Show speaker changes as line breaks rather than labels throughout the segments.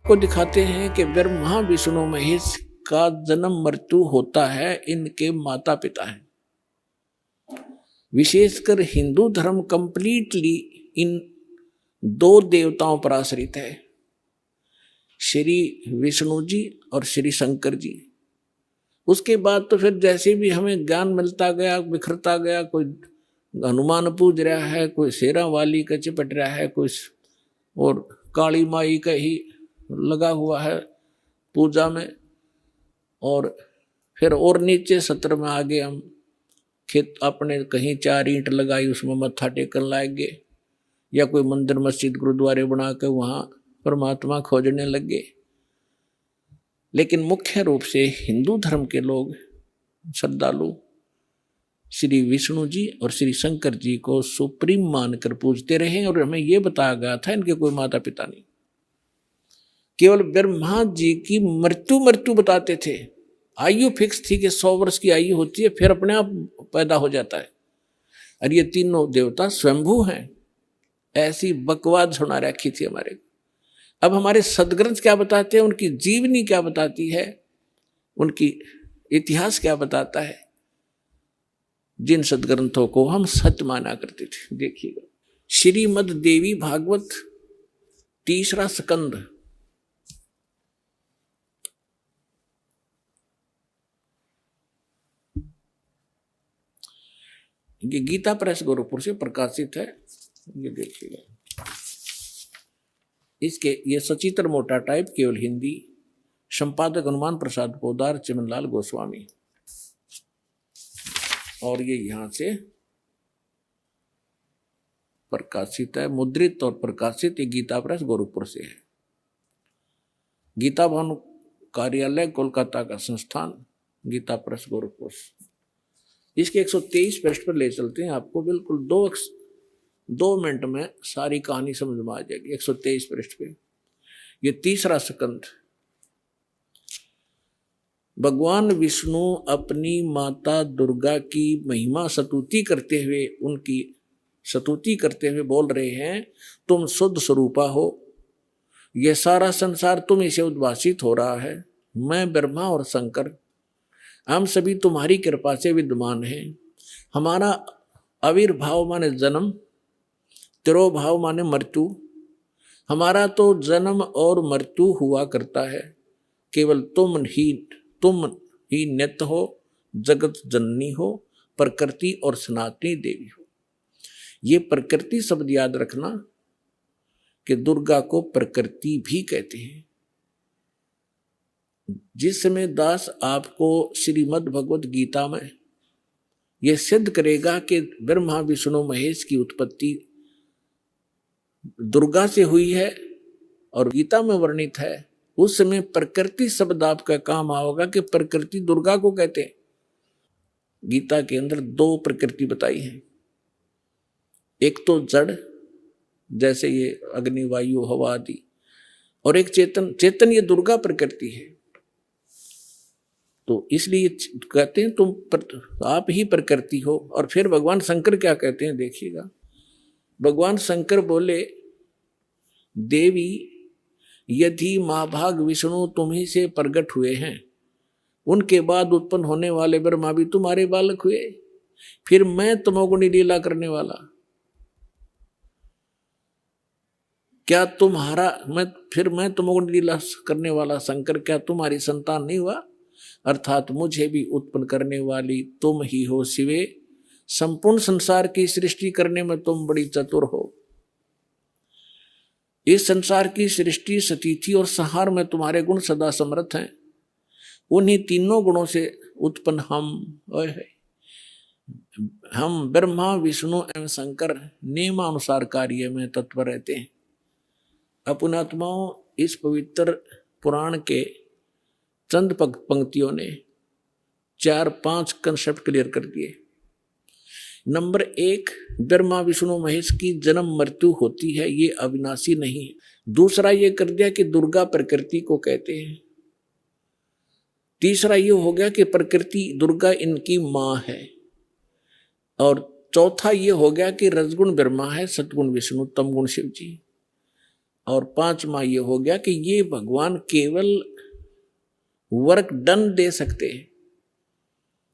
आपको दिखाते हैं कि ब्रह्मा विष्णु महेश का जन्म मृत्यु होता है, इनके माता पिता हैं। विशेषकर हिंदू धर्म कंप्लीटली इन दो देवताओं पर आश्रित है, श्री विष्णु जी और श्री शंकर जी। उसके बाद तो फिर जैसे भी हमें ज्ञान मिलता गया, बिखरता गया, कोई हनुमान पूज रहा है, कोई शेरा वाली का चिपट रहा है, कोई और काली माई का ही लगा हुआ है पूजा में, और फिर और नीचे सत्र में आगे हम खेत अपने कहीं 4 ईंट लगाई उसमें मत्था टेकन लाएंगे, या कोई मंदिर मस्जिद गुरुद्वारे बना के वहाँ परमात्मा खोजने लगे। लेकिन मुख्य रूप से हिंदू धर्म के लोग श्रद्धालु श्री विष्णु जी और श्री शंकर जी को सुप्रीम मानकर पूजते रहे। और हमें यह बताया गया था इनके कोई माता पिता नहीं, केवल ब्रह्मा जी की मृत्यु बताते थे। आयु फिक्स थी कि 100 वर्ष की आयु होती है, फिर अपने आप पैदा हो जाता है। और ये तीनों देवता स्वयंभू हैं। ऐसी बकवास सुना रखी थी हमारे। अब हमारे सदग्रंथ क्या बताते हैं, उनकी जीवनी क्या बताती है, उनकी इतिहास क्या बताता है, जिन सदग्रंथों को हम सत्य माना करते थे। देखिएगा, श्रीमद् देवी भागवत 3रा स्कंद, ये गीता प्रेस गोरखपुर से प्रकाशित है। ये देखिएगा, इसके ये सचित्र मोटा टाइप, केवल हिंदी, संपादक हनुमान प्रसाद पोदार, चिमनलाल गोस्वामी। और ये यहां से प्रकाशित है, मुद्रित और प्रकाशित। ये गीता प्रेस गोरखपुर से है। गीता भवन कार्यालय कोलकाता का संस्थान, गीता प्रेस गोरखपुर। इसके 123 पृष्ठ पर ले चलते हैं आपको, बिल्कुल 2 मिनट में सारी कहानी समझ में आ जाएगी। 123 पृष्ठ पे ये 3रा स्कंद। भगवान विष्णु अपनी माता दुर्गा की महिमा स्तुति करते हुए, उनकी स्तुति करते हुए बोल रहे हैं, तुम शुद्ध स्वरूपा हो, यह सारा संसार तुम इसे उद्भासित हो रहा है। मैं ब्रह्मा और शंकर, हम सभी तुम्हारी कृपा से विद्यमान हैं। हमारा आविर्भाव माने जन्म, तिरोभाव माने मृत्यु। हमारा तो जन्म और मृत्यु हुआ करता है, केवल तुम ही नित्य हो, जगत जननी हो, प्रकृति और सनातनी देवी हो। ये प्रकृति शब्द याद रखना कि दुर्गा को प्रकृति भी कहते हैं। जिस समय दास आपको श्रीमद् भगवत गीता में यह सिद्ध करेगा कि ब्रह्मा विष्णु महेश की उत्पत्ति दुर्गा से हुई है और गीता में वर्णित है, उस समय प्रकृति शब्द आपका काम आओगा कि प्रकृति दुर्गा को कहते हैं। गीता के अंदर 2 प्रकृति बताई है, एक तो जड़ जैसे ये अग्नि वायु हवा आदि, और एक चेतन ये दुर्गा प्रकृति है। तो इसलिए कहते हैं तुम आप ही प्रकृति हो। और फिर भगवान शंकर क्या कहते हैं, देखिएगा। भगवान शंकर बोले, देवी यदि महाभाग विष्णु तुम्ही से प्रकट हुए हैं, उनके बाद उत्पन्न होने वाले ब्रह्मा भी तुम्हारे बालक हुए, फिर मैं तमोगुणी लीला करने वाला, क्या मैं तमोगुणी लीला करने वाला शंकर क्या तुम्हारी संतान नहीं हुआ? अर्थात मुझे भी उत्पन्न करने वाली तुम ही हो शिवे। संपूर्ण संसार की सृष्टि करने में तुम बड़ी चतुर हो। इस संसार की सृष्टि, स्थिति और संहार में तुम्हारे गुण सदा समर्थ हैं। उन्हीं तीनों गुणों से उत्पन्न हम ब्रह्मा विष्णु एवं शंकर नियमानुसार कार्य में तत्पर रहते हैं। अपनात्माओं, इस पवित्र पुराण के चंद पंक्तियों ने 4-5 कंसेप्ट क्लियर कर दिए। नंबर 1, ब्रह्मा विष्णु महेश की जन्म मृत्यु होती है, ये अविनाशी नहीं है। दूसरा ये कर दिया कि दुर्गा प्रकृति को कहते हैं। तीसरा ये हो गया कि प्रकृति दुर्गा इनकी माँ है। और चौथा ये हो गया कि रजगुण ब्रह्मा है, सतगुण विष्णु, तमगुण शिव जी। और पांचवा ये हो गया कि ये भगवान केवल वर्क डन दे सकते हैं,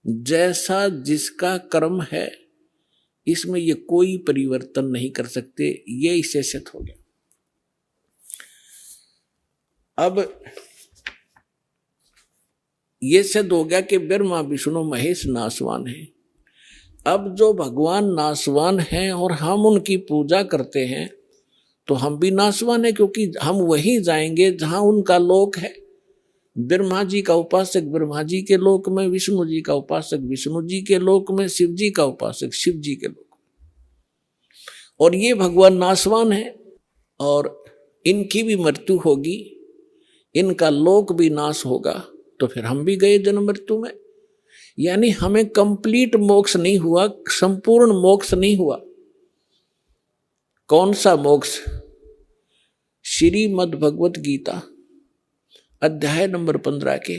जैसा जिसका कर्म है इसमें ये कोई परिवर्तन नहीं कर सकते। ये इससे सिद्ध हो गया। अब ये सिद्ध हो गया कि ब्रह्मा विष्णु महेश नासवान है। अब जो भगवान नासवान हैं और हम उनकी पूजा करते हैं तो हम भी नासवान है, क्योंकि हम वहीं जाएंगे जहां उनका लोक है। ब्रह्मा जी का उपासक ब्रह्मा जी के लोक में, विष्णु जी का उपासक विष्णु जी के लोक में, शिव जी का उपासक शिव जी के लोक में। और ये भगवान नासवान है और इनकी भी मृत्यु होगी, इनका लोक भी नाश होगा, तो फिर हम भी गए जन्म मृत्यु में। यानी हमें कंप्लीट मोक्ष नहीं हुआ, संपूर्ण मोक्ष नहीं हुआ। कौन सा मोक्ष? श्रीमद् भगवत गीता अध्याय नंबर 15 के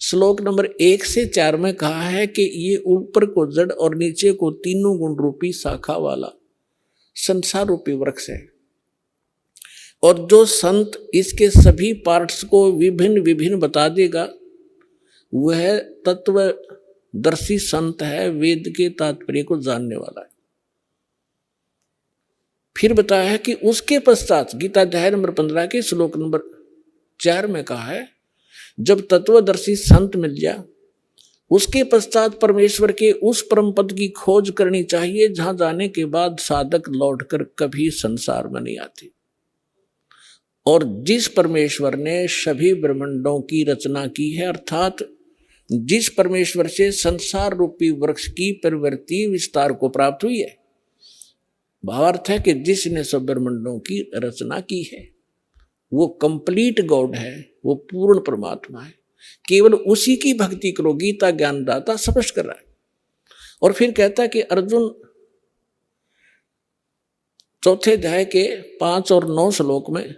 श्लोक नंबर 1 से 4 में कहा है कि ये ऊपर को जड़ और नीचे को तीनों गुण रूपी शाखा वाला संसार रूपी वृक्ष है, और जो संत इसके सभी पार्ट्स को विभिन्न विभिन्न बता देगा वह तत्वदर्शी संत है, वेद के तात्पर्य को जानने वाला है। फिर बताया है कि उसके पश्चात गीता अध्याय नंबर 15 के श्लोक नंबर 4 में कहा है, जब तत्वदर्शी संत मिल गया उसके पश्चात परमेश्वर के उस परम पद की खोज करनी चाहिए जहां जाने के बाद साधक लौटकर कभी संसार में नहीं आते। और जिस परमेश्वर ने सभी ब्रह्मांडों की रचना की है, अर्थात जिस परमेश्वर से संसार रूपी वृक्ष की प्रवृत्ति विस्तार को प्राप्त हुई है, भावार्थ है कि जिसने सब ब्रह्मांडों की रचना की है वो कंप्लीट गॉड है, वो पूर्ण परमात्मा है। केवल उसी की भक्ति करो, गीता ज्ञानदाता स्पष्ट कर रहा है। और फिर कहता है कि अर्जुन चौथे अध्याय के 5 और 9 श्लोक में,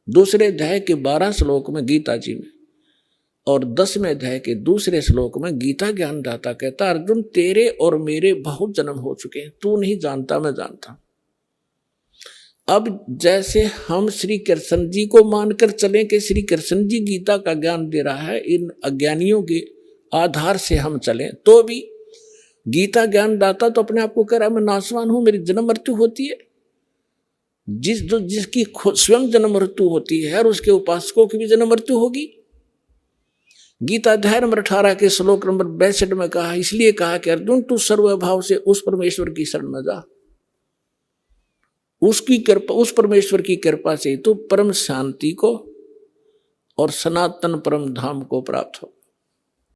दूसरे अध्याय के 12 श्लोक में गीता जी में, और 10वें अध्याय के दूसरे श्लोक में गीता ज्ञानदाता कहता, अर्जुन तेरे और मेरे बहुत जन्म हो चुके हैं, तू नहीं जानता मैं जानता। अब जैसे हम श्री कृष्ण जी को मानकर चलें कि श्री कृष्ण जी गीता का ज्ञान दे रहा है, इन अज्ञानियों के आधार से हम चलें, तो भी गीता ज्ञानदाता तो अपने आप को कह रहा है मैं नासवान हूं, मेरी जन्म मृत्यु होती है। जिसकी स्वयं जन्म मृत्यु होती है और उसके उपासकों की भी जन्म मृत्यु होगी। गीता अध्याय नंबर 18 के श्लोक नंबर 62 में कहा, इसलिए कहा कि अर्जुन तू सर्वभाव से उस परमेश्वर की शरण में जा, उसकी कृपा, उस परमेश्वर की कृपा से तो परम शांति को और सनातन परम धाम को प्राप्त हो।